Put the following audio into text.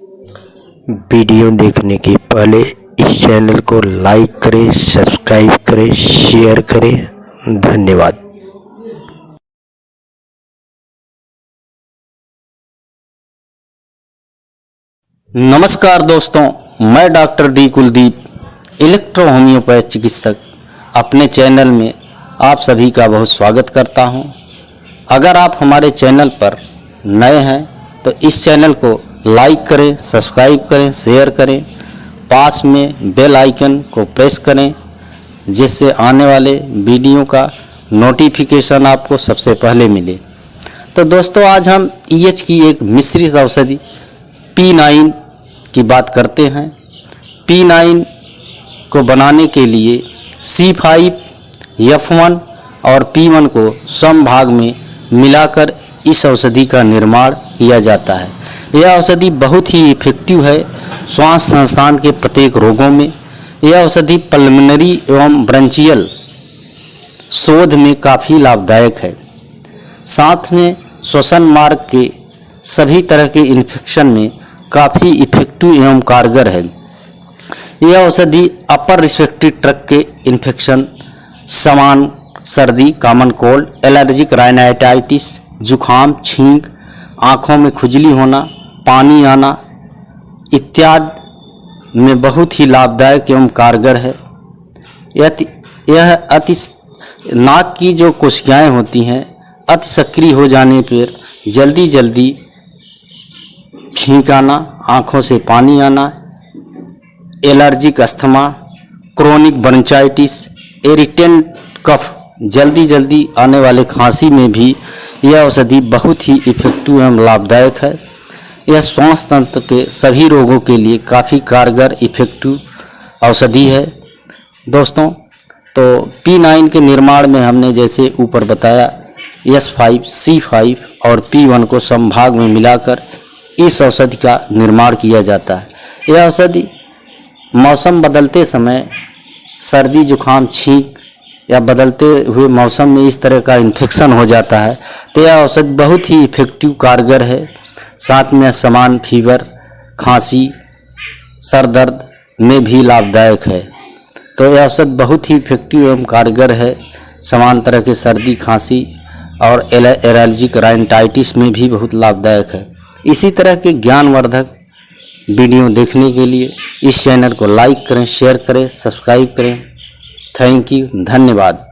Video देखने के पहले इस चैनल को लाइक करें, सब्सक्राइब करें, शेयर करें। धन्यवाद। नमस्कार दोस्तों, मैं doctor D Kuldeep, electro homeopath चिकित्सक, अपने चैनल में आप सभी का बहुत स्वागत करता हूं। अगर आप हमारे चैनल पर नए हैं तो इस चैनल को लाइक करें, सब्सक्राइब करें, शेयर करें, पास में बेल आइकन को प्रेस करें जिससे आने वाले वीडियो का नोटिफिकेशन आपको सबसे पहले मिले। तो दोस्तों, आज हम EH की एक मिश्रित औषधि P9 की बात करते हैं। P9 को बनाने के लिए C5, F1 और P1 को समभाग में मिलाकर इस औषधि का निर्माण किया जाता है। यह औषधि बहुत ही इफेक्टिव है श्वास संस्थान के प्रत्येक रोगों में। यह औषधि पल्मोनरी एवं ब्रंचियल शोध में काफ़ी लाभदायक है। साथ में श्वसन मार्ग के सभी तरह के इन्फेक्शन में काफ़ी इफेक्टिव एवं कारगर है। यह औषधि अपर रिस्पिरेटरी ट्रैक्ट के इन्फेक्शन, सामान्य सर्दी, कॉमन कोल्ड, एलर्जिक राइनाइटिस, जुखाम, छींक, आँखों में खुजली होना, पानी आना इत्यादि में बहुत ही लाभदायक एवं कारगर है। यह अति नाक की जो कोशिकाएं होती हैं अति सक्रिय हो जाने पर जल्दी छींक आना, आँखों से पानी आना, एलर्जिक अस्थमा, क्रोनिक ब्रोंचाइटिस, इरिटेंट कफ, जल्दी आने वाले खांसी में भी यह औषधि बहुत ही इफेक्टिव एवं लाभदायक है। यह श्वास तंत्र के सभी रोगों के लिए काफ़ी कारगर इफेक्टिव औषधि है। दोस्तों, तो P9 के निर्माण में हमने जैसे ऊपर बताया S5, C5 और P1 को समभाग में मिलाकर इस औषधि का निर्माण किया जाता है। यह औषधि मौसम बदलते समय सर्दी, जुखाम, छींक या बदलते हुए मौसम में इस तरह का इन्फेक्शन हो जाता है तो यह औषधि बहुत ही इफेक्टिव कारगर है। साथ में सामान्य फीवर, खांसी, सर दर्द में भी लाभदायक है। तो यह औषधि बहुत ही इफेक्टिव एवं कारगर है। समान तरह के सर्दी, खांसी और एलर्जिक राइनाइटिस में भी बहुत लाभदायक है। इसी तरह के ज्ञानवर्धक वीडियो देखने के लिए इस चैनल को लाइक करें, शेयर करें, सब्सक्राइब करें। थैंक यू, धन्यवाद।